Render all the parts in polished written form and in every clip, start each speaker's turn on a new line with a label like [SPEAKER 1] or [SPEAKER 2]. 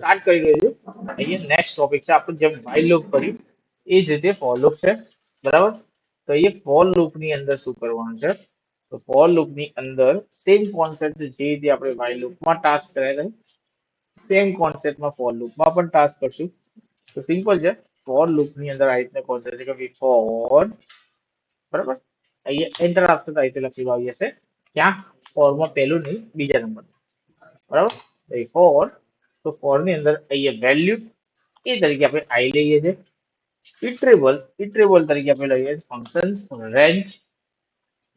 [SPEAKER 1] Start કરી રહ્યો છું. અહીંયા નેક્સ્ટ ટોપિક છે આપણે જેમ while loop કર્યું એ જ રીતે for loop છે, બરાબર. તો અહીંયા for loop ની અંદર શું કરવાનું છે, તો for loop ની અંદર સેમ કોન્સેપ્ટ જે રીતે આપણે while loop માં ટાસ્ક કર્યા હતા સેમ કોન્સેપ્ટમાં for loop માં પણ ટાસ્ક કરશું. તો સિમ્પલ છે, for loop ની અંદર આ રીતના કોન્સેપ્ટ છે કે for, બરાબર. અહીંયા એન્ટર આપશે તો આ રીતે લખેલું આવી જશે, ક્યાં for માં પહેલું નહીં બીજા નંબર, બરાબર. તો for, તો for ની અંદર અહીંયા વેલ્યુ એ તરીકે આપણે i લઈએ છીએ. ઇટરેબલ તરીકે આપણે લઈએ ફંક્શન્સ રેન્જ.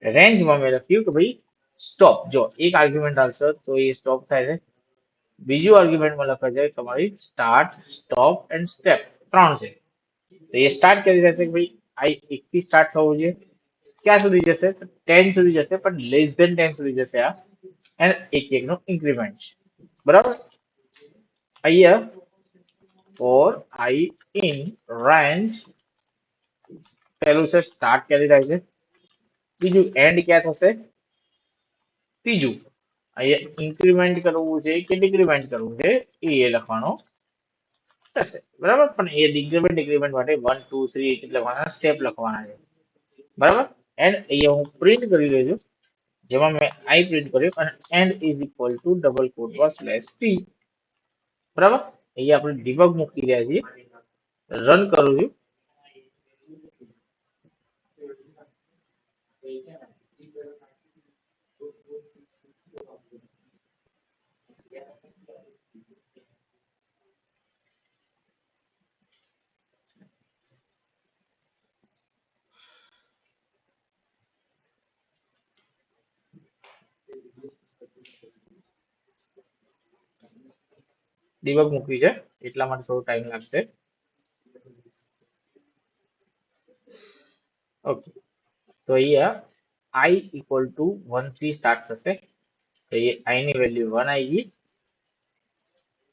[SPEAKER 1] રેન્જમાં મેં લખ્યું કે ભાઈ સ્ટોપ, જો એક આર્ગ્યુમેન્ટ આવશે તો એ સ્ટોપ થાય છે. બીજું આર્ગ્યુમેન્ટમાં લખાય છે તમારી સ્ટાર્ટ, સ્ટોપ એન્ડ સ્ટેપ, 3 છે. તો એ સ્ટાર્ટ કરી રહેશે કે ભાઈ આ 1 થી સ્ટાર્ટ થવું જોઈએ, ક્યાં સુધી જશે 10 સુધી જશે, પણ લેસ ધેન 10 સુધી જશે આ, અને એક નો ઇન્ક્રીમેન્ટ છે, બરાબર. અહીંયા for I in range પહેલું છે સ્ટાર્ટ ક્યાંથી થાય છે, બીજું એન્ડ ક્યાં થશે, ત્રીજું અહીંયા ઇન્ક્રીમેન્ટ કરવું છે કે ડિક્રીમેન્ટ કરવું છે એ લખવાનો થશે, બરાબર. પણ એ ડિક્રીમેન્ટ માટે 1 2 3 લખવાના, સ્ટેપ લખવાના છે, બરાબર. એન્ડ અહીંયા હું પ્રિન્ટ કરી રહ્યો છું, જેમાં મેં આઈ પ્રિન્ટ કર્યું અને end is equal to double કોટમાં સ્લેશ p, બરાબર. અહીંયા આપણે ડિબગ મૂકી રહ્યા છીએ, રન કરું છું. ડિબગ મૂકી છે એટલા માટે થોડો ટાઈમ લાગશે. ઓકે, તો અહીંયા i ઇક્વલ ટુ 1 થી સ્ટાર્ટ થશે, તો એ i ની વેલ્યુ 1 આવી ગઈ,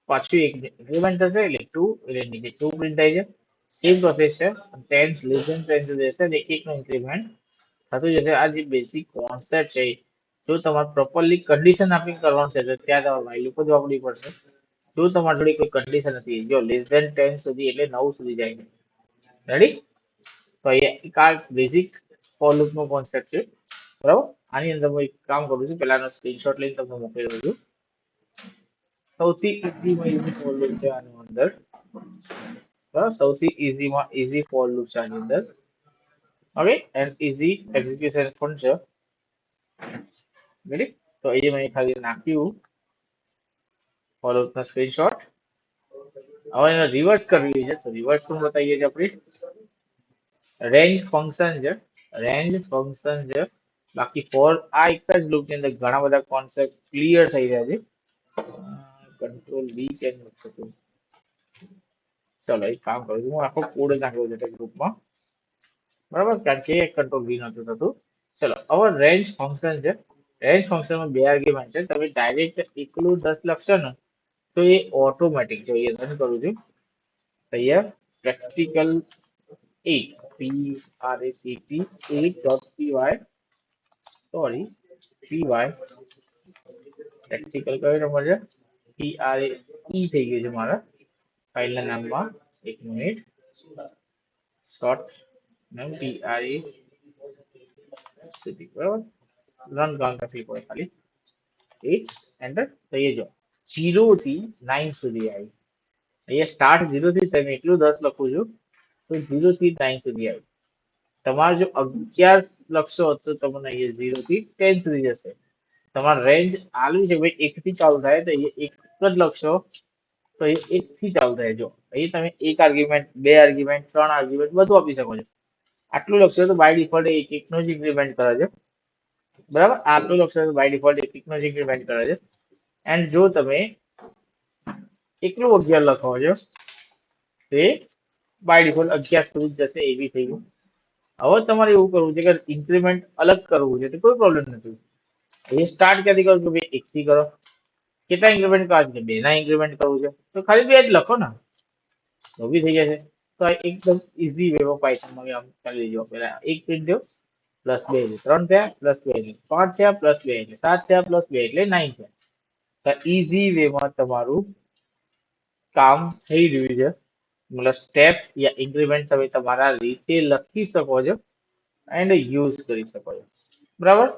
[SPEAKER 1] પાછું એક ઇન્ક્રીમેન્ટ થશે એટલે 2, એટલે નીચે 2 પ્રિન્ટ થાય છે. સેમ પ્રોસેસ છે, 10 લેસ ધેન 10 સુધી જશે અને એક નો ઇન્ક્રીમેન્ટ થતું જશે. આ જે બેસિક કોન્સેપ્ટ છે, જો તમારે પ્રોપરલી કન્ડિશન આપીને કરવાનું છે તો ત્યાં તમારે while loop જ વાપરવી પડશે. જો તમારી જોડે કોઈ કન્ડિશન નથી, જો લેસ ધેન 10 સુધી એટલે 9 સુધી જાય છે, રેડી. તો અહીંયા એક બેઝિક ફોર લૂપ નો કોન્સેપ્ટ છે, બરાબર. આની અંદર હું એક કામ કરું છું, પહેલાનો સ્ક્રીનશોટ લઈને તમને મોકલી દઉં છું. સૌથી ઈઝીમાં ઈઝી ફોર લૂપ છે આની અંદર, બરાબર. સૌથી ઈઝીમાં ઈઝી ફોર લૂપ છે આની અંદર, ઓકે. એન્ડ ઈઝી એક્ઝિક્યુશન પણ છે, રેડી. તો અહીંયા મેં ખાલી નાખ્યું ફોર લૂપ નો સ્ક્રીનશોટ. હવે એને રિવર્સ કરવી છે તો રિવર્સ પણ બતાવીએ છીએ આપણે. રેન્જ ફંક્શન છે, રેન્જ ફંક્શન છે. બાકી ફોર આ એક જ લૂપ ની અંદર ઘણા બધા કોન્સેપ્ટ ક્લિયર થઈ રહ્યા છે. કંટ્રોલ V કેમ નથી થતું, ચલો એક કામ કરું છું, હું આખો કોડ નાખ્યો છે ગ્રુપમાં, બરાબર, કારણ કે કંટ્રોલ V નથી થતું. ચલો હવે રેન્જ ફંક્શન છે. રેન્જ ફંક્શનમાં 2 આર્ગ્યુમેન્ટ છે. તમે ડાયરેક્ટ એકલું 10 લખશો ને તો એ ઓટોમેટિક છે. એ રન કરું છું અહીંયા practical 8 pract8.py, sorry py, practical કયો નંબર છે, PRAE થઈ ગયું છે મારા ફાઇલના નામમાં. એક મિનિટ, શોર્ટ નામ PRA સુધી, બરાબર. રન કામ તકલીફ હોય ખાલી 8 એન્ટર. તો એ જો 0 થી 9 સુધી આવી. અહીંયા સ્ટાર્ટ 0 થી તમે એટલું 10 લખું છું તો 0 થી 9 સુધી આવ્યું. તમારે જો 11 લખશો તો તમને અહીંયા 0 થી 10 સુધી જશે. તમારે રેન્જ આલવી છે ભાઈ 1 થી ચાલુ થાય તો અહીંયા 1 જ લખશો તો એ 1 થી ચાલુ થાય. જો અહીં તમે એક આર્ગ્યુમેન્ટ, 2 આર્ગ્યુમેન્ટ, 3 આર્ગ્યુમેન્ટ બધું આપી શકો છો. આટલું લખશો તો બાય ડિફોલ્ટ એક નો જ ઇન્ક્રીમેન્ટ કરે છે, બરાબર. આટલું લખશો તો બાય ડિફોલ્ટ એક નો જ ઇન્ક્રીમેન્ટ કરે છે. એન્ડ જો તમે એકલું 11 લખો છો તો એ બાય ડિફોલ્ટ 11 સુધી જશે, એવી થઈ ગયું. હવે તમારે એવું કરવું છે કે ઇન્ક્રીમેન્ટ અલગ કરવું છે તો કોઈ પ્રોબ્લેમ નથી. એ સ્ટાર્ટ ક્યાંથી કરો છો ભાઈ 1 થી કરો. કેટલા ઇન્ક્રીમેન્ટ કરવા છે, 2 ના ઇન્ક્રીમેન્ટ કરવું છે તો ખાલી 2 જ લખો ને, તો બી થઈ જશે. તો આ એકદમ ઈઝી વેમાં પાયથનમાં આમ ચાલી જજો. પેલા 1 પ્રિન્ટ દો, +2 એટલે 3 થયા, +2 એટલે 5 થયા, +2 એટલે 7 થયા, +2 એટલે 9 થયા. તો ઈઝી વેમાં તમારું કામ થઈ રહ્યું છે, મતલબ સ્ટેપ યા ઇન્ક્રીમેન્ટ તમે તમારા રીતે લખી શકો છો એન્ડ યુઝ કરી શકો છો. બરાબર?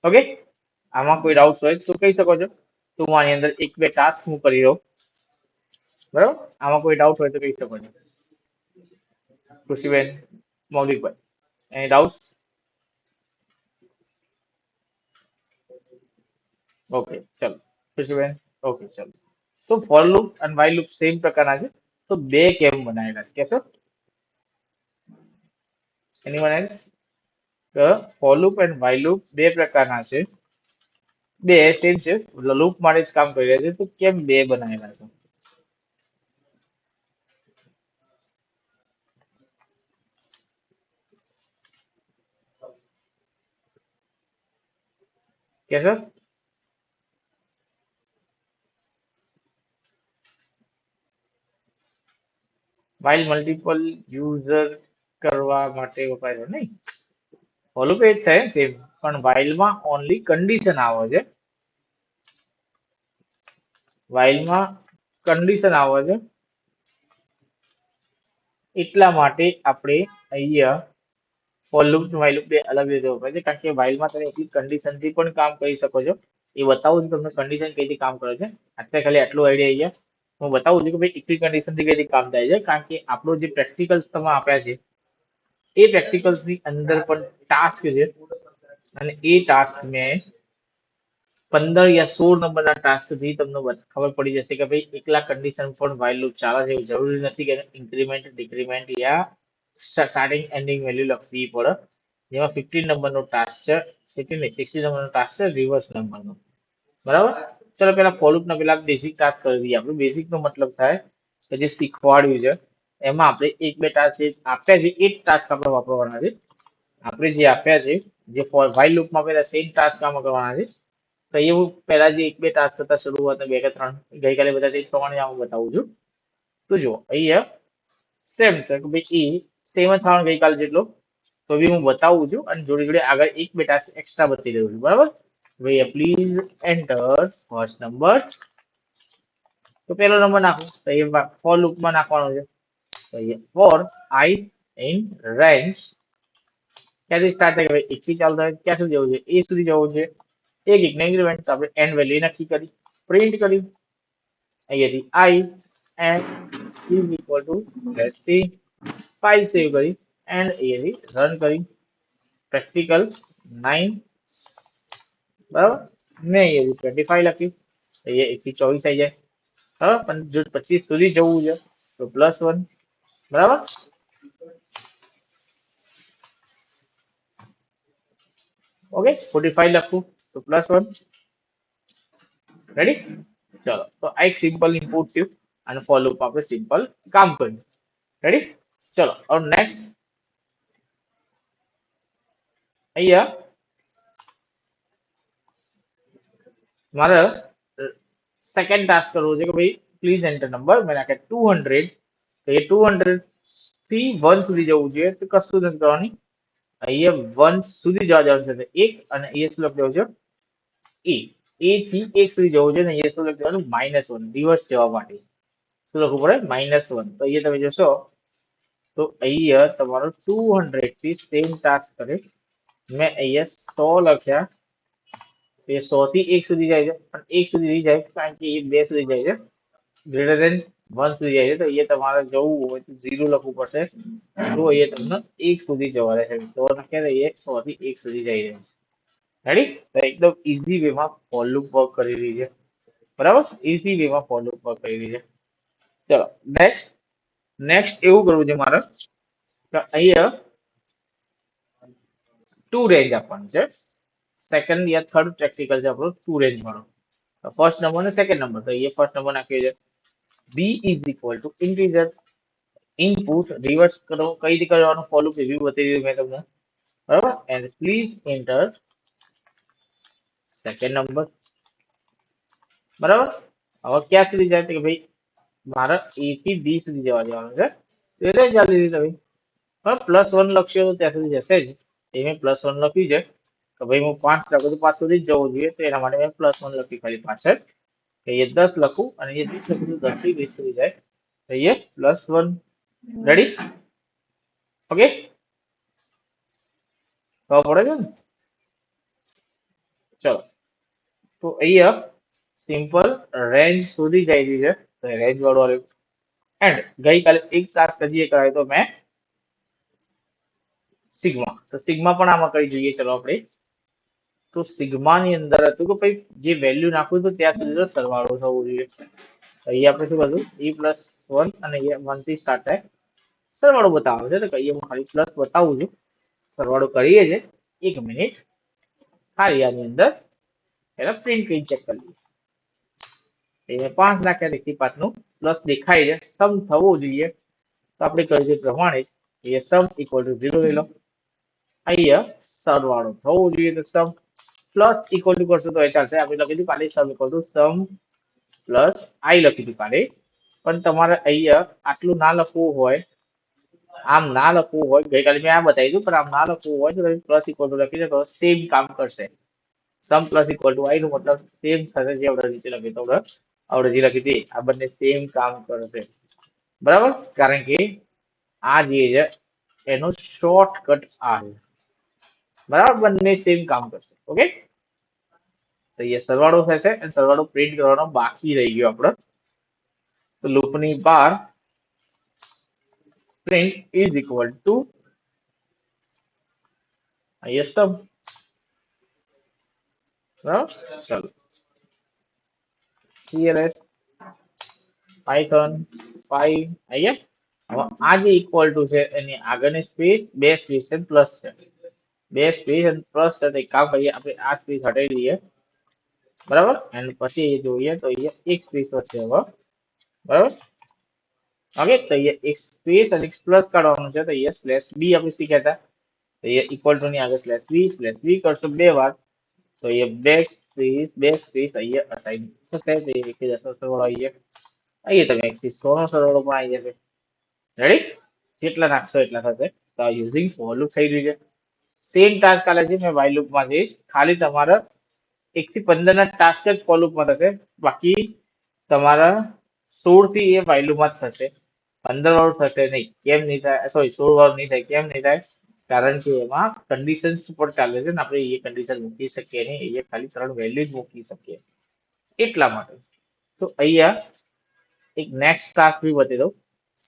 [SPEAKER 1] ઓકે, આમાં કોઈ ડાઉટ હોય તો કહી શકો છો. તો હું આની અંદર એક બે ટાસ્ક હું કરી રહ્યો. બરાબર, આમાં કોઈ ડાઉટ હોય તો કહી શકો છો. ખુશીબેન, મૌલિકભાઈ, એની ડાઉટ? ઓકે, ચલો ખુશીબેન. ઓકે, ચલો. તો ફોર લૂપ અને વાઇલ લૂપ સેમ પ્રકારના છે, તો બે કેમ બનાવેલા છે કેશો? Anyone else? ફોર લૂપ અને વાઇલ લૂપ બે પ્રકારના છે, બે સેમ છે, લૂપ માટે જ કામ કરી રહ્યા છે, તો કેમ બે બનાવેલા છે કેશો? વાઇલ મલ્ટિપલ યુઝર કરવા માટે વપરાય નહીં. ફોર લૂપ એ જ થાય સેમ, પણ વાઇલમાં ઓનલી કન્ડિશન આવે છે. વાઇલમાં કન્ડિશન આવે છે, એટલા માટે આપણે અહીંયા ફોર લૂપ વાઇલ લૂપ બે અલગ રીતે વપરાય છે, કારણ કે વાઇલમાં તમે એટલી કન્ડિશનથી પણ કામ કરી શકો છો. એ બતાવું છું તમને કન્ડિશન કઈ રીતે કામ કરે છે. અત્યારે ખાલી આટલું આઈડિયા અહીંયા હું બતાવું છું કે ભાઈ એટલી કન્ડિશનથી કઈ રીતે કામ થાય છે, કારણ કે આપણો જે પ્રેક્ટિકલ્સ તમે આપ્યા છે એ પ્રેક્ટિકલ્સની અંદર પણ ટાસ્ક છે, અને એ ટાસ્ક મેં 15 યા 16 નંબરના ટાસ્કથી તમને ખબર પડી જશે કે ભાઈ એકલા કન્ડિશન પણ વાઇલ લૂપ ચાલે છે. એવું જરૂરી નથી કે ઇન્ક્રીમેન્ટ ડિક્રીમેન્ટ યા સ્ટાર્ટિંગ એન્ડિંગ વેલ્યુ લખવી પડે. જેમાં 15 નંબરનો ટાસ્ક છે, 16 નંબરનો ટાસ્ક છે રિવર્સ નંબરનો. બરાબર? ચલો પેલા ફોર લૂપના પેલા બેઝિક ટાસ્ક કરી દઈએ. આપણે બેઝિકનો મતલબ થાય કે જે શીખવાડ્યું છે એમાં આપણે એક બે ટાસ્ક જે આપ્યા છે એ જ ટાસ્ક આપણે વાપરવાના છે. આપણે જે આપ્યા છે, જે વાઇલ લૂપમાં પેલા સેમ ટાસ્ક કામ કરવાના છે, તો એવું પહેલા જે એક બે ટાસ્ક હતા શરૂઆતના બે કે ત્રણ ગઈકાલે બધા તે પ્રમાણે હું બતાવું છું. તો જુઓ અહીંયા સેમ છે કે ભાઈ એ સેમ જ થવાનો ગઈકાલે જેટલો, તો બી હું બતાવું છું અને જોડે જોડે આગળ એક બે ટાસ્ક એક્સ્ટ્રા બતાવી દઉં છું. બરાબર? ભાઈ પ્લીઝ એન્ટર ફર્સ્ટ નંબર. તો પહેલો નંબર નાખો, તો એ ફોર લૂપમાં નાખવાનો છે. તો અહીંયા ફોર આઈ ઇન રેન્જ ક્યાંથી સ્ટાર્ટ થાય કે ભાઈ એકથી ચાલુ થાય ક્યાં સુધી જવું છે? એ સુધી જવું છે. એક ઇન્ક્રીમેન્ટ આપણે એન્ડ વેલ્યુ નક્કી કરી, પ્રિન્ટ કરી અહીંયાથી I end is equal to less file save કરી એન્ડ અહીંયાથી રન કરી પ્રેક્ટિકલ 9. બરાબર? મેં અહીંયાથી 25 લખ્યું, અહીંયા 1 થી 24 આવી જાય. બરાબર? પણ જો 25 સુધી જવું છે તો +1. બરાબર? ઓકે, 45 લખું તો +1. રેડી? ચલો, તો આ એક સિમ્પલ ઇનપુટ થયું અને ફોર લૂપ આપણે સિમ્પલ કામ કર્યું. રેડી? ચલો હવે નેક્સ્ટ અહીંયા મારે સેકન્ડ ટાસ્ક કરવો છે કે ભાઈ પ્લીઝ એન્ટર નંબર. મેં નાખે 200, તો એ 200 થી 1 સુધી જવું જોઈએ, તો કશું નથી કરવાની. અહીંયા 1 સુધી જવા જવાનું છે, એક, અને અહીંયા શું લખી દેવું છે? એ થી 1 સુધી જવું છે, અને અહીંયા શું લખી દેવાનું? -1 રિવર્સ જવા માટે શું લખવું પડે? -1. તો અહીંયા તમે જોશો તો અહીંયા તમારો 200 થી સેમ ટાસ્ક કરે. મેં અહીંયા 100 લખ્યા, એ 100 થી 1 સુધી જાય છે, પણ 1 સુધી નહીં જાય કારણ કે એ 2 સુધી જાય છે, ગ્રેટર ધેન 1 સુધી જાય છે. તો અહીંયા તમારે જવું હોય તો 0 લખવું પડશે, તો અહીંયા તમને 1 સુધી જવા રહેશે. 100 નાખ્યા તો એ 100 થી 1 સુધી જઈ રહે છે. રેડી? તો એકદમ ઇઝી વેમાં ફોર લૂપ વર્ક કરી રહી છે. બરાબર? ઇઝી વેમાં ફોર લૂપ વર્ક કરી રહી છે. ચલો નેક્સ્ટ એવું કરવું છે મારે કે અહીંયા 2 રેન્જ આપવાનું છે. સેકન્ડ યા થર્ડ પ્રેક્ટિકલ છે આપણો 2 રેન્જ વાળો. ફર્સ્ટ નંબર ને સેકન્ડ નંબર, તો અહીંયા ફર્સ્ટ નંબર નાખ્યો છે. b is equal two integer input reverse કરો. કઈ રીતે કરવાનું ફોર લૂપ એ બી બતાવી દીધું મેં તમને. બરાબર? And please enter second number. બરાબર? હવે ક્યાં સુધી જાય કે ભાઈ મારે a થી b સુધી જવા જવાનું છે, તો એ રેન્જ આપી દીધી તમે. +1 લખશો તો ત્યાં સુધી જશે જ. એ મેં +1 લખ્યું છે કે ભાઈ હું 5 લખું તો 5 સુધી જ જવું જોઈએ, તો એના માટે મેં +1 લખ્યું ખાલી પાછળ. અહીંયા 10 લખું અને અહીંયા 20 લખું તો 10 થી 20 થઈ જાય. અહીંયા +1. રેડી? ઓકે? ખબર પડે છે ને? ચલો. તો અહીંયા સિમ્પલ રેન્જ શોધી જાય છે. તો રેન્જ વાળું આવ્યું. એન્ડ ગઈકાલે એક ટાસ્ક હજી કરાયો તો મેં સિગ્મા. તો સિગ્મા પણ આમાં કરી જોઈએ. ચલો આપણે. તો સિગ્માની અંદર હતું કે ભાઈ જે વેલ્યુ નાખવું તો ત્યાં સુધી સરવાળો થવો જોઈએ. અહીંયા આપણે શું કરશું? e+1 અને અહીંયા 1 થી સ્ટાર્ટ થાય. સરવાળો બતાવે છે તો અહીંયા હું ખાલી પ્લસ બતાવું છું. સરવાળો કરીએ છે. 1 મિનિટ ખાલી આની અંદર એના પ્રિન્ટ કરી ચેક કરી લઈએ. અહીંયા 5 નાખ્યા દેખી 5 નું પ્લસ દેખાય છે. સમ થવો જોઈએ. તો આપણે કરીએ તે પ્રમાણે જ અહીંયા સમ ઇક્વલ ટુ 0 લઈ લો. અહીંયા સરવાળો થવો જોઈએ તો સમ પ્લસ ઇક્વલ ટુ કરશું તો એ ચાલશે. આપણે લખી દીધું કાલે સમ ઇક્વલ ટુ સમ પ્લસ આઈ લખી દીધું કાલે. પણ તમારે અહીંયા આટલું ના લખવું હોય, આમ ના લખવું હોય, ગઈકાલે મેં આ બતાવી દીધું, પણ આમ ના લખવું હોય તો તમે પ્લસ ઇક્વલ ટુ લખી દો તો સેમ કામ કરશે. સમ પ્લસ ઇક્વલ ટુ આઈ નું મતલબ સેમ થશે. જે આપણે નીચે લખી તો આપણે જે લખી હતી આ બંને સેમ કામ કરશે. બરાબર? કારણ કે આ જે છે એનો શોર્ટકટ આ છે. બરાબર? બંને સેમ કામ કરશે. ઓકે? તો એ સરવાળો થશે અને સરવાળો પ્રિન્ટ કરવાનો બાકી રહી ગયો આપણો. તો લૂપની બહાર પ્રિન્ટ ઇઝ ઇક્વલ ટુ અહીંયા સમ. બરાબર? ચાલો. cls python 5 અહીંયા. હવે આ જે ઇક્વલ ટુ છે એની આગળની સ્પેસ બે સ્પેસ છે પ્લસ છે. બે સ્પેસ અને પ્લસ છે તો એક કામ કરીએ આપણે આ સ્પેસ હટાવી દઈએ. બરાબર? અને પછી જોઈએ તો અહીંયા એક સ્પેસ વધશે હવે. બરાબર? ઓકે? તો અહીંયા એક સ્પેસ અને એક પ્લસ કાઢવાનું છે તો અહીંયા સ્લેશ બી આપણે શીખ્યા હતા. તો અહીંયા ઇક્વલ ટુ ની આગળ સ્લેશ બી કરશો 2 વાર તો અહીંયા બે સ્પેસ અહીંયા અસાઇન થશે. તો એ 1 સરવાળો અહીંયા તમે 1 થી 100 નો સરવાળો પણ આવી જશે. રેડી? જેટલા નાખશો એટલા થશે. તો આ યુઝિંગ ફોર લૂપ થઈ રહ્યું છે. સેમ ટાસ્ક કાલે છે મેં વાઇલ લૂપમાંથી ખાલી તમારા 1 થી 15 ના ટાસ્ક જ ફોર લૂપમાં થશે. બાકી તમારા 16 થી એ વાઇલ લૂપમાં જ થશે. 15 વાળું થશે નહીં. કેમ નહીં થાય? સોરી 16 વાળું નહીં થાય. કેમ નહીં થાય? કારણ કે એમાં કન્ડિશન્સ ઉપર ચાલે છે ને આપણે એ કન્ડિશન મૂકી શકીએ નહીં. એ ખાલી 3 વેલ્યુ જ મૂકી શકીએ. એટલા માટે. તો અહીંયા એક નેક્સ્ટ ટાસ્ક બી બતાવી દઉં.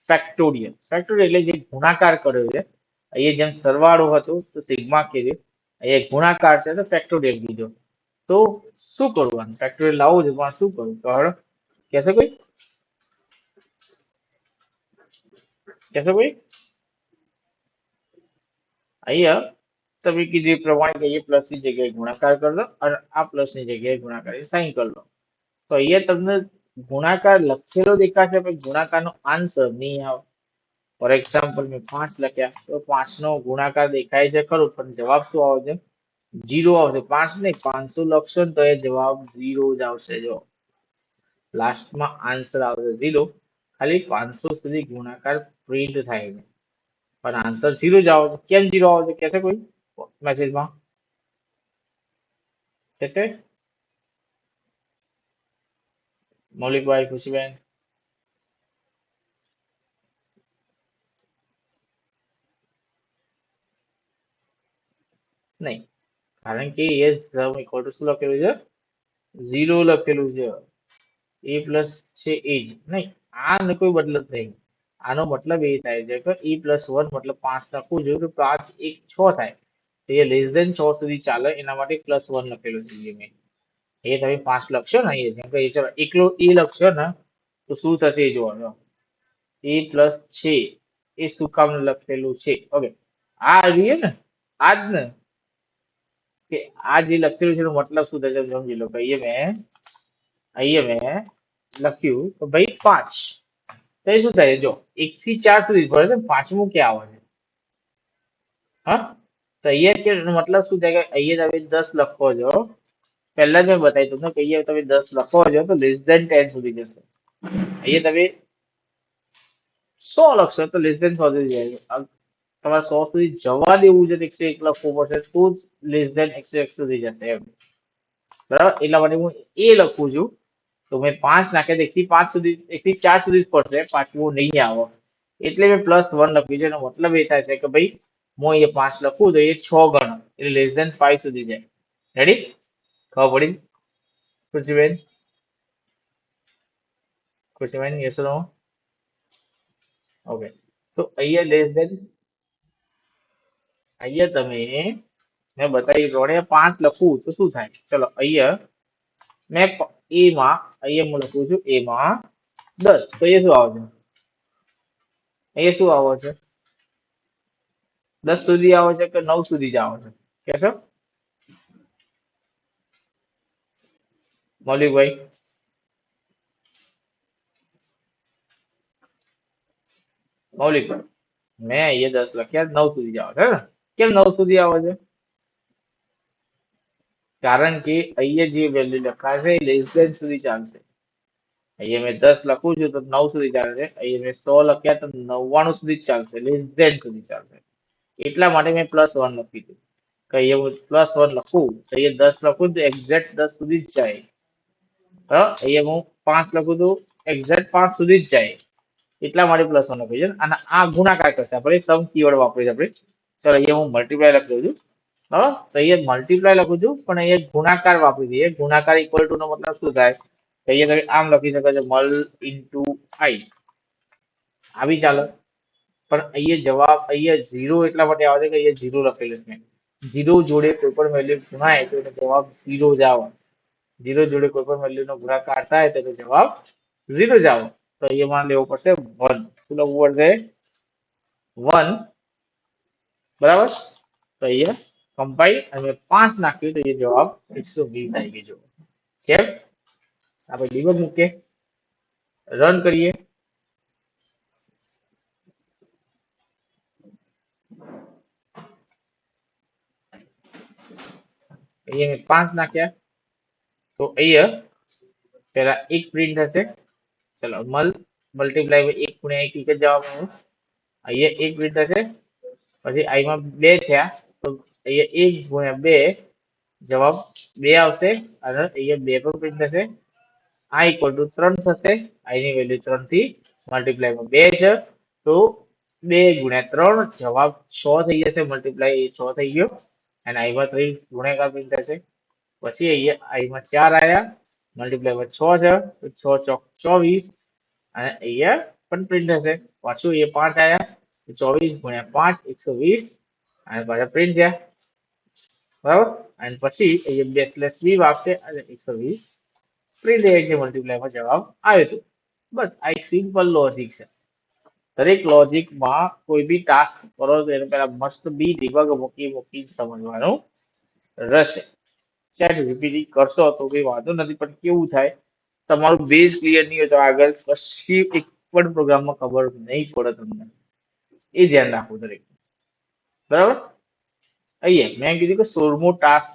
[SPEAKER 1] ફેક્ટોરિયલ. ફેક્ટોરિયલ એટલે જે ગુણાકાર કર્યો છે. અહીંયા જેમ સરવાળો હતો તો સિગ્મા કીધું. અહીંયા ગુણાકાર છે તો ફેક્ટોરિયલ કીધું. તો શું કરવાનું? ફેક્ટોરિયલ લાવવું છે પણ શું કરવું? કહો કહેશે કોઈ? કહેશે કોઈ? અહીંયા તમે કીધું એ પ્રમાણે કે એ પ્લસ ની જગ્યાએ ગુણાકાર કરી દો અને આ પ્લસ ની જગ્યાએ ગુણાકાર સાઈન કરી દો. તો અહીંયા તમને ગુણાકાર લખેલો દેખાશે પણ ગુણાકારનો આન્સર નહીં આવે. ફોર એક્ઝામ્પલ મેં 5 લખ્યા તો 5 નો ગુણાકાર દેખાય છે ખરું પણ જવાબ શું આવે છે? 0 આવશે. 5 નહીં 500 લખશો ને તો એ જવાબ 0 જ આવશે. જો લાસ્ટમાં આન્સર આવશે 0. ખાલી 500 સુધી ગુણાકાર પ્રિન્ટ થાય છે પણ આન્સર 0 જ આવે છે. કેમ 0 આવે છે કહેશે કોઈ મેસેજમાં? કહેશે? મૌલિકભાઈ, ખુશીબેન? નહીં. કારણ કે એ સમ ઇક્વલ ટુ શું લખેલું છે? 0 લખેલું છે. એ પ્લસ છે એ જ નહીં. આને કોઈ મતલબ નહીં. આનો મતલબ એ થાય છે કે e+1 મતલબ 5 લખવું જોઈએ તો 5 1 6 થાય. તો એ લેસ ધેન 6 સુધી ચાલે એના માટે +1 લખેલું છે. મેં એ તમે 5 લખશો ને એ જેમ કે ચલો એકલો એ લખશો ને તો શું થશે એ જોવાનો. એ પ્લસ છે એ શું કામ લખેલું છે? ઓકે આ રહ્યું ને આ જ ને કે આ જે લખેલું છે એનો મતલબ શું થશે સમજી લો. અહીંયા મેં લખ્યું તો ભાઈ 5 તો એ શું થાય? જો 1 થી 4 સુધી ભરે છે. પાંચમું ક્યાં આવે છે? હા તો અહીંયા કે મતલબ શું થાય કે અહીંયા તમે 10 લખો છો. પહેલા જ મેં બતાવી તમને કે અહીંયા તમે 10 લખો છો તો લેસ ધેન 10 સુધી જશે. અહીંયા તમે 100 લખશો તો લેસ ધેન 100 સુધી જાય. તમારે 100 સુધી જવા દેવું છે તો 101 લખવું પડશે તો જ લેસ ધેન 101 સુધી જશે એમ. બરાબર? એટલા માટે હું એ લખું છું. તો તો મેં 5 નાખ્યા તો 1 થી 5 સુધી 1 થી 4 સુધી જ પડશે, પાંચમું નહીં આવે. એટલે મેં +1 લખ્યું છે. એનો મતલબ એ થાય છે કે ભાઈ હું અહીંયા 5 લખું તો એ 6 ગણો એટલે <5 સુધી જાય. રેડી? ખબર પડી? Khushiben? Khushiben, yes no? Okay. તો અહીંયા તમે મેં બતાવી પ્રમાણે 5 લખું તો શું થાય? ચલો અહીંયા મેં એમાં અહીંયા હું લખું છું એમાં 10 તો એ શું આવે છે? અહીંયા શું આવે છે? 10 સુધી આવે છે કે 9 સુધી જ આવે છે? કહેશો મૌલિકભાઈ? મૌલિકભાઈ, મેં અહીંયા 10 લખ્યા 9 સુધી જ આવે છે ને? કેમ 9 સુધી આવે છે? કારણ કે અહીંયા જે વેલ્યુ લખાશે એ < સુધી ચાલશે. અહીંયા મેં 10 લખું છું તો 9 સુધી ચાલશે. અહીંયા મેં 100 લખ્યા તો 99 સુધી જ ચાલશે, < સુધી ચાલશે. એટલા માટે મેં +1 લખી દીધું કે અહીંયા હું +1 લખું તો અહીંયા 10 લખું તો એક્ઝેક્ટ 10 સુધી જ જાય. બરાબર? અહીંયા હું 5 લખું તો એક્ઝેક્ટ 5 સુધી જ જાય. એટલા માટે +1 લખ્યું છે. અને આ ગુણાકાર કરશે આપણે, સમ કીવર્ડ વાપરીએ આપણે. ચલો અહીંયા હું મલ્ટીપ્લાય લખી દઉં છું. બરાબર? તો અહીંયા મલ્ટીપ્લાય લખું છું પણ અહીંયા ગુણાકાર વાપરી દઈએ. ગુણાકાર ઇક્વલ ટુ નો મતલબ શું થાય? તો અહીંયા તમે આમ લખી શકો છો મલ ઇન્ટુ આઈ. આવી ચાલે. પણ અહીંયા જવાબ અહીંયા 0 એટલા માટે આવે છે કે અહીંયા 0 લખેલું છે. 0 જોડે કોઈ પણ વેલ્યુ ગુણાય તો એનો જવાબ 0 જ આવે. 0 જોડે કોઈ પણ વેલ્યુ નો ગુણાકાર થાય તો એનો જવાબ 0 જ આવે. તો અહીંયા મારે લેવું પડશે 1. શું લખવું પડશે? 1. બરાબર? તો અહીંયા કમ્પાઇલ અને 5 નાખ્યું તો એ જવાબ 120 આવી ગયો. કેમ? આપણે ડીબગ મૂકીએ, રન કરીએ. અહીંયા મેં 5 નાખ્યા તો અહીંયા પેલા 1 પ્રિન્ટ થશે. ચલો મલ્ટીપ્લાય 1 ગુણ્યા 1 જ જવાબ આવ્યો. અહીંયા 1 પ્રિન્ટ થશે. પછી આઈમાં 2 થયા તો અહીંયા 1 ગુણ્યા 2 જવાબ 2 આવશે. અને અહીંયા 2 પણ પ્રિન્ટ થશે. આ ઇક્વલ ટુ 3 થશે. આઈની વેલ્યુ 3 થી મલ્ટીપ્લાયમાં 2 છે તો 2 ગુણ્યા 3 જવાબ 6 થઈ જશે. મલ્ટીપ્લાય એ 6 થઈ ગયો. અને આઈમાં 3 ગુણાકાર પ્રિન્ટ થશે. પછી અહીંયા આઈમાં 4 આયા, મલ્ટીપ્લાયમાં 6 છે તો 6 ચોક 24. અને અહીંયા પણ પ્રિન્ટ થશે. પાછું અહીંયા 5 આયા તો 24 ગુણ્યા 5 120 અને પાછા પ્રિન્ટ થયા. બરાબર? અને પછી અહીંયા 2 / 3 આવશે અને 120 પ્રિન્ટ થઈ છે. મલ્ટીપ્લાયમાં જવાબ આવ્યો હતો. બસ આ એક સિમ્પલ લોજિક છે. દરેક લોજિકમાં કોઈ બી ટાસ્ક કરો તો એને પહેલા મસ્ત બી ડિબગ મૂકી સમજવાનું રહેશે. ચેટ જીપીટી કરશો તો કઈ વાંધો નથી, પણ કેવું થાય તમારું બેઝ ક્લિયર નહીં હોય તો આગળ કશી એક પણ પ્રોગ્રામમાં ખબર નહીં પડે તમને. એ ધ્યાન રાખવું દરેક. બરાબર? અહીંયા મેં કીધું કે 16મો ટાસ્ક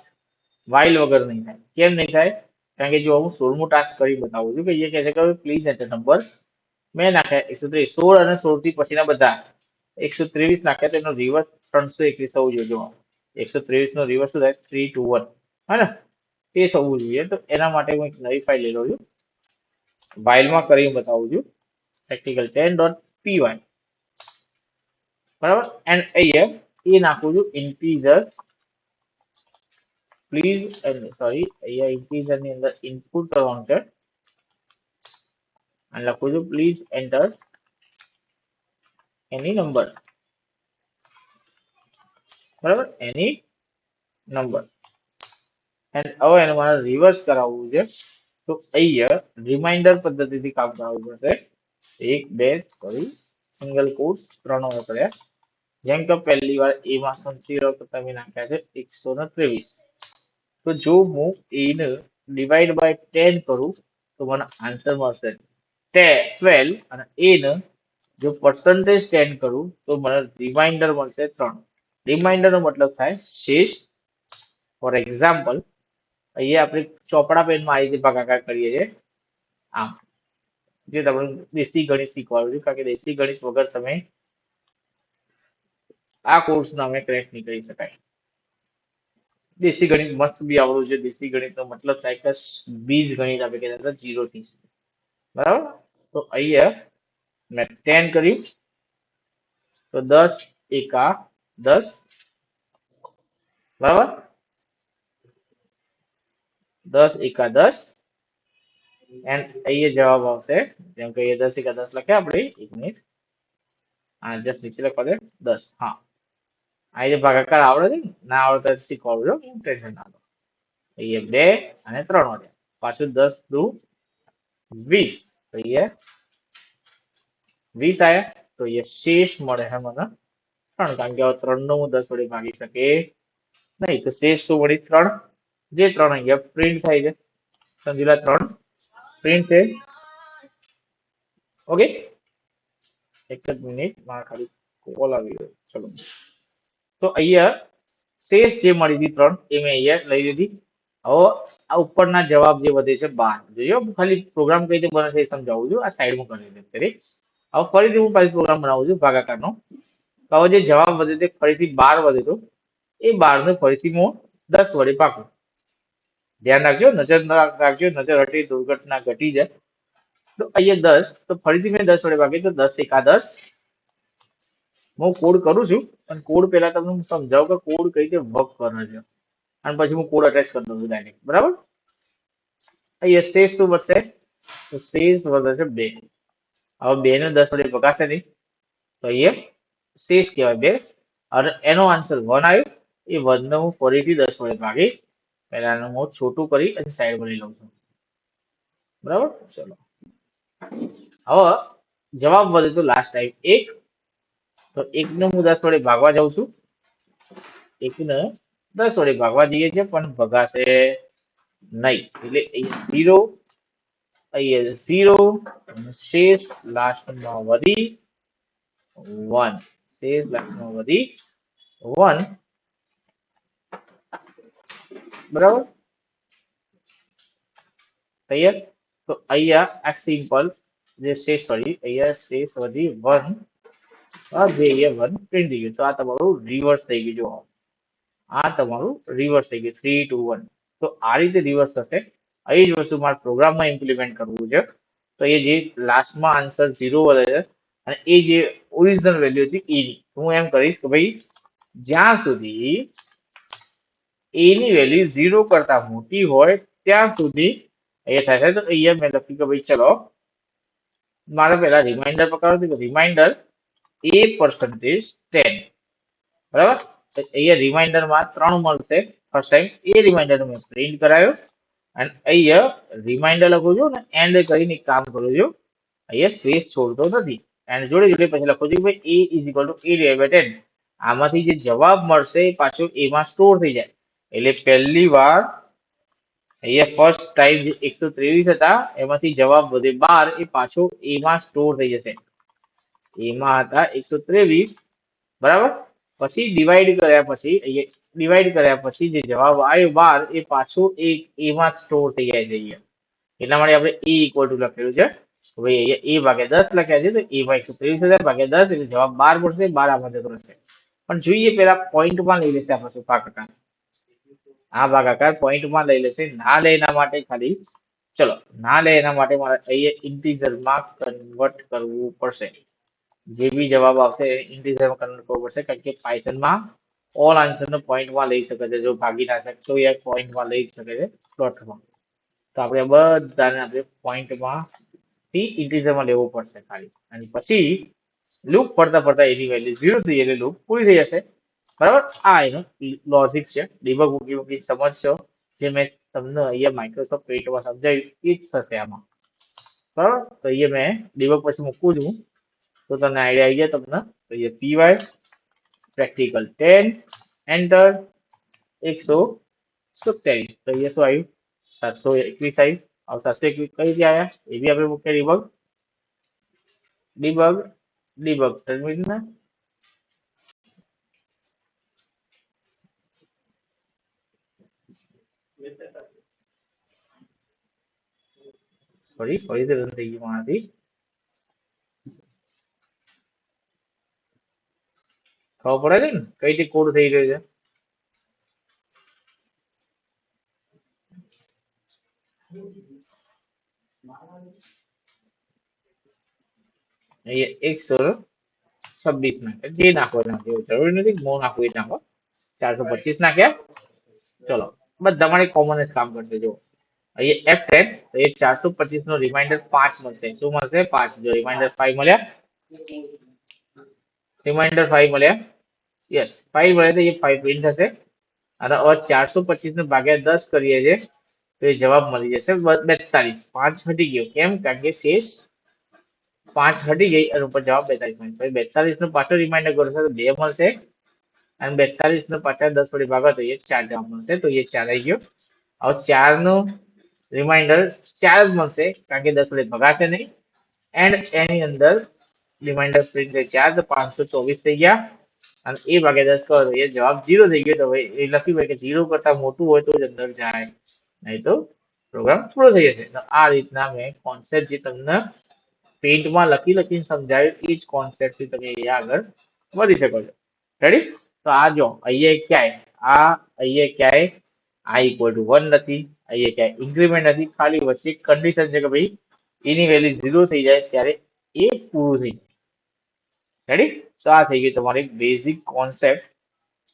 [SPEAKER 1] વાઇલ વગર નહીં થાય. કેમ નહીં થાય? કારણ કે જો હું 16મો ટાસ્ક કરી બતાવું છું કે એ કહે છે કે પ્લીઝ એન્ટર નંબર. મેં નાખ્યા 123, 16 અને 16 થી પછીના બધા 123 નાખ્યા તો એનો રિવર્સ 321 થવું જોઈએ. જો 123 નો રિવર્સ શું થાય? 3 2 1. હે ને? તે થવું જોઈએ. તો એના માટે હું એક નવી ફાઇલ લઈ લઉં છું. વાઇલમાં કરીને બતાવું છું. practical10.py. બરાબર? એન્ડ અહીંયા એ નાખું છું ઇન્ટીજર પ્લીઝ. અહીંયા ઇન્ટીજર ની અંદર ઇનપુટ કરવાનું છે અને લખું છું પ્લીઝ એન્ટર એની નંબર. બરાબર? એની નંબર. એન્ડ હવે એને મારે રિવર્સ કરાવવું છે તો અહીંયા રિમાઇન્ડર પદ્ધતિથી કામ કરાવવું પડશે. 1 2 સિંગલ કોર્સ 3 કર્યા. જેમ કે પહેલી વાર એમાં સમજી લો તો તમે નાખ્યા છે 123. તો જો હું એને ડિવાઈડ બાય 10 કરું તો મને આન્સર મળશે 12. અને એને જો પર્સન્ટેજ 10 કરું તો મને રિમાઇન્ડર મળશે 3. રિમાઇન્ડર નો મતલબ થાય શેષ. ફોર એક્ઝામ્પલ અહીંયા આપણે ચોપડા પેનમાં આ રીતે ભાગાકાર કરીએ છીએ આમ. જે તમને દેશી ગણિત શીખવાડું છું, કારણ કે દેશી ગણિત વગર તમે આ કોર્સ નામે ક્રેક નહીં કરી શકાય. દેશી ગણિત મસ્ત બી આવડવું છે. દેશી ગણિતનો મતલબ થાય કે બીજ ગણિત આપણે કહેતા હતા 0 થી. બરાબર? તો અહીંયા મેં 10 કર્યું તો 10 એકા 10. બરાબર? 10 એકા 10 એન્ડ અહીંયા જવાબ આવશે. જેમ કે અહીંયા 10 એકા 10 લખ્યા આપણે. 1 મિનિટ. આ જસ્ટ નીચે લખવા દે 10. હા, આ જે ભાગાકાર આવડે છે ને, ના આવડે તો શીખવાડજો, ટેન્શન ના લો. અહીંયા 2 અને 3 વધ્યા. પાછું 10 દુ 20. તો અહીંયા 20 આયા. તો અહીંયા શેષ મળે છે મને 3, કારણ કે હવે 3 નો હું 10 વડે ભાગી શકે નહીં. તો શેષ શું મળી? 3. જે 3 અહીંયા પ્રિન્ટ થાય છે. સમજી લો 3 પ્રિન્ટ છે. ઓકે, એક જ મિનિટ, મારે ખાલી કોલ આવી ગયો. ચલો, તો અહીંયા શેષ જે મળી હતી 3 એ મેં અહીંયા લઈ લીધી. હવે આ ઉપરના જવાબ જે વધે છે 12. જોયો, ખાલી પ્રોગ્રામ કઈ રીતે બને છે એ સમજાવું છું. આ સાઈડમાં કરી દે ફરી. હવે ફરીથી હું પાછું પ્રોગ્રામ બનાવું છું ભાગાકારનો. તો હવે જે જવાબ વધે તે ફરીથી 12 વધે તો એ 12 ને ફરીથી હું 10 વડે ભાગું. ધ્યાન રાખજો, નજર રાખજો, નજર હટી દુર્ઘટના ઘટી જાય. તો અહીંયા 10, તો ફરીથી મેં 10 વડે ભાગી. તો 10 એકા 10. હું કોડ કરું છું, અને કોડ પહેલા તમને હું સમજાવું કે કોડ કઈ રીતે વર્ક કરે છે, અને પછી હું કોડ અટેચ કરી દઉં છું ડાયરેક્ટ. બરાબર? અહીંયા શેષ શું વધશે? તો શેષ વધે છે 2. હવે 2 ને 10 વડે ભગાશે નહીં, તો અહીંયા શેષ કહેવાય 2. અને એનો આન્સર 1 આવ્યો. એ 1 ને હું ફરીથી 10 વડે ભાગીશ. પહેલા હું છોટું કરી અને સાઈડમાં લઈ લઉં છું. બરાબર? ચલો, હવે જવાબ વધે તો લાસ્ટ ટાઈમ 1. તો 1 ને હું 10 વડે ભાગવા જાઉં છું. 1 ને 10 વડે ભાગવા જઈએ છીએ, પણ ભગાશે નહીં. એટલે અહીંયા 0, અહીંયા 0, અને શેષ લાસ્ટમાં વધી 1. શેષ લાસ્ટમાં વધી 1. બરાબર? તૈયાર? તો અહીંયા આ સિમ્પલ જે શેષ વળી, અહીંયા શેષ વધી 1. જે અહીંયા 1 પ્રિન્ટ થઈ ગયું. તો આ તમારું રિવર્સ થઈ ગયું. જો આ તમારું રિવર્સ થઈ ગયું, 3, 2, 1. તો આ રીતે રિવર્સ થશે. એ જ વસ્તુ મારે પ્રોગ્રામમાં ઇમ્પ્લિમેન્ટ કરવું છે. તો એ જે લાસ્ટમાં આન્સર 0 વધે છે, અને એ જે ઓરિજિનલ વેલ્યુ હતી એની, હું એમ કરીશ કે ભાઈ જ્યાં સુધી એની વેલ્યુ 0 કરતા મોટી હોય ત્યાં સુધી એ થાય છે. તો અહીંયા મેં લખ્યું કે ભાઈ ચલો મારે પહેલા રિમાઇન્ડર પકડવું. Reminder a%10. બરાબર? અહીંયા રિમાઇન્ડરમાં 3 મળશે ફર્સ્ટ ટાઈમ. એ રિમાઇન્ડર મેં પ્રિન્ટ કરાયો, અને અહીંયા રિમાઇન્ડર લખું છું ને એન્ડ કરીને કામ કરું છું. અહીંયા સ્પેસ છોડતો નથી. એન્ડ જોડે જોડે પછી લખું છું કે ભાઈ a = a/10. આમાંથી જે જવાબ મળશે એ પાછો એમાં સ્ટોર થઈ જાય. એટલે પહેલી વાર અહીંયા ફર્સ્ટ ટાઈમ જે 123 હતા એમાંથી જવાબ વધે 12, એ પાછો એમાં સ્ટોર થઈ જશે. એમાં હતા 123. બરાબર? પછી ડિવાઈડ કર્યા પછી, અહીંયા ડિવાઈડ કર્યા પછી જે જવાબ આવ્યો 12 એ પાછો એમાં સ્ટોર થઈ જાય છે અહીંયા. એટલા માટે આપણે a = લખેલું છે. ભાઈ અહીંયા a/10 લખ્યા છે, તો a માં 123,000/10 એટલે જવાબ 12 મળશે. 12 આમાં જતો રહેશે. પણ જોઈએ પેલા પોઈન્ટમાં લઈ લેશે આપણે શું ભાગાકાર. આ ભાગાકાર પોઈન્ટમાં લઈ લેશે. ના લે એના માટે ખાલી ચલો, ના લે એના માટે મારે અહીંયા ઇન્ટીજરમાં કન્વર્ટ કરવું પડશે. જે બી જવાબ આવશે ઇન્ટીજરમાં કન્વર્ટ કરવું પડશે, કારણ કે પાયથનમાં ઓલ આન્સરનો પોઈન્ટમાં લઈ શકે છે. જો ભાગી ના શકતો એ પોઈન્ટમાં લઈ શકે છે ડોટમાં. તો આપણે બધાને આપણે પોઈન્ટમાં થી ઇન્ટીજરમાં લેવું પડશે ખાલી. અને પછી લૂપ ફરતા ફરતા એની વેલ્યુ 0 થઈ એટલે લૂપ પૂરી થઈ જશે. બરાબર? આ એનો લોજિક છે. ડિબગ મૂકી સમજશો. જે મેં તમને અહીંયા માઇક્રોસોફ્ટ પેઇન્ટમાં સમજાવ્યું એ જ થશે આમાં. બરાબર? તો અહીંયા મેં ડિબગ પછી મૂકું છું, તો તમને આઈડિયા આવી જાય તમને. તો અહીંયા py પ્રેક્ટિકલ 10 એન્ટર 127. તો અહીંયા શું આવ્યું? 721 આવ્યું. હવે 721 કઈ રીતે આવ્યા એ બી આપણે મૂકીએ. Debug terminal. ફરીથી રન થઈ ગયું મારાથી. ખબર પડે છે ને કઈ રીતે કોડ થઈ રહ્યો છે. અહીંયા 126 નાખે, જે નાખો નાખો, જરૂરી નથી મો નાખવું એ નાખો. 425 નાખ્યા. ચલો, બધા તમારે કોમન જ કામ કરશે. જો અહીંયા F10, તો એ 425 નો રિમાઇન્ડર 5 મળશે. શું મળશે? 5. જો રિમાઇન્ડર 5 મળ્યા, રિમાઇન્ડર 5 મળ્યા. યસ, 5 મળે તો એ 5 પ્રિન્ટ થશે. અને હવે 425 ને ભાગ્યા 10 કરીએ છીએ તો એ જવાબ મળી જશે 42. 5 હટી ગયો. કેમ? કારણ કે શેષ 5 હટી ગઈ અને ઉપર જવાબ 42 મળે. તો 42 નો પાછો રિમાઇન્ડર કરશો તો 2 મળશે. અને 42 નો પાછા 10 વડે ભાગો તો એ 4 જવાબ મળશે. તો એ 4 આવી ગયો. હવે 4 નો રિમાઇન્ડર 4 જ મળશે, કારણ કે 10 વડે ભગાશે નહીં. એન્ડ એની અંદર રિમાઇન્ડર પ્રિન્ટ છે 4, તો 524 થઈ ગયા. અને એ ભાગે 10 કરો તો એ જવાબ 0 થઈ ગયો. તો હવે એ લખ્યું હોય કે 0 કરતા મોટું હોય તો જ અંદર જાય, નહીં તો પ્રોગ્રામ પૂરો થઈ જશે. તો આ રીતના મેં કોન્સેપ્ટ જે તમને પેઇન્ટમાં લખીને સમજાવ્યું એ જ કોન્સેપ્ટથી તમે અહીંયા આગળ વધી શકો છો. રેડી? તો આ જો અહીંયા ક્યાંય આ ઇક્વલ ટુ 1 નથી, અહીંયા ક્યાંય ઇન્ક્રીમેન્ટ નથી, ખાલી વચ્ચે કન્ડિશન છે કે ભાઈ એની વેલ્યુ 0 થઈ જાય ત્યારે એ પૂરું થઈ જાય. રેડી? તો આ થઈ ગયું તમારી બેઝિક કોન્સેપ્ટ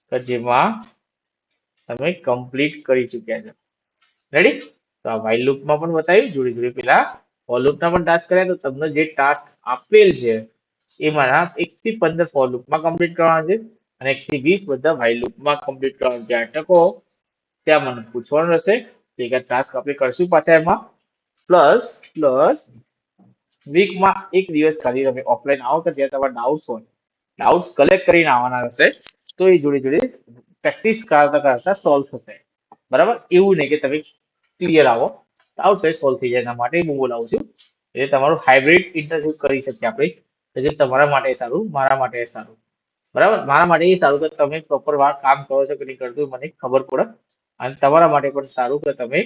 [SPEAKER 1] કે જેમાં તમે કમ્પ્લીટ કરી ચૂક્યા છો. રેડી? તો આ while લૂપમાં પણ બતાવ્યું, જોડે જોડે પેલા for લૂપના પણ ટાસ્ક કર્યા. તો તમને જે ટાસ્ક આપેલ છે એમાંના 1 થી 15 for લૂપમાં કમ્પ્લીટ કરવાના છે અને 1 થી 20 બધા while લૂપમાં કમ્પ્લીટ કરવાના. જ્યાં અટકો ત્યાં મને પૂછવાનું રહેશે. તો એક ટાસ્ક આપણે કરશું પાછા એમાં. પ્લસ વીકમાં એક દિવસ ખાલી તમે ઓફલાઈન આવો કે જ્યાં તમારા ડાઉટ્સ હોય, ડાઉટ્સ કલેક્ટ કરીને આવવાના રહેશે. તો એ જોડે જોડે પ્રેક્ટિસ કરતા કરતા સોલ્વ થશે. બરાબર? એવું નહીં કે તમે ક્લિયર આવો, ડાઉટ્સ સોલ્વ થઈ જાય. એના માટે હું બોલાવું છું. એટલે તમારું હાઇબ્રિડ ઇન્ટરવ્યુ કરી શકીએ આપણે, કે જે તમારા માટે સારું, મારા માટે સારું. બરાબર? મારા માટે એ સારું કે તમે પ્રોપર કામ કરો છો કે નહીં કરતું મને ખબર પડે, અને તમારા માટે પણ સારું કે તમે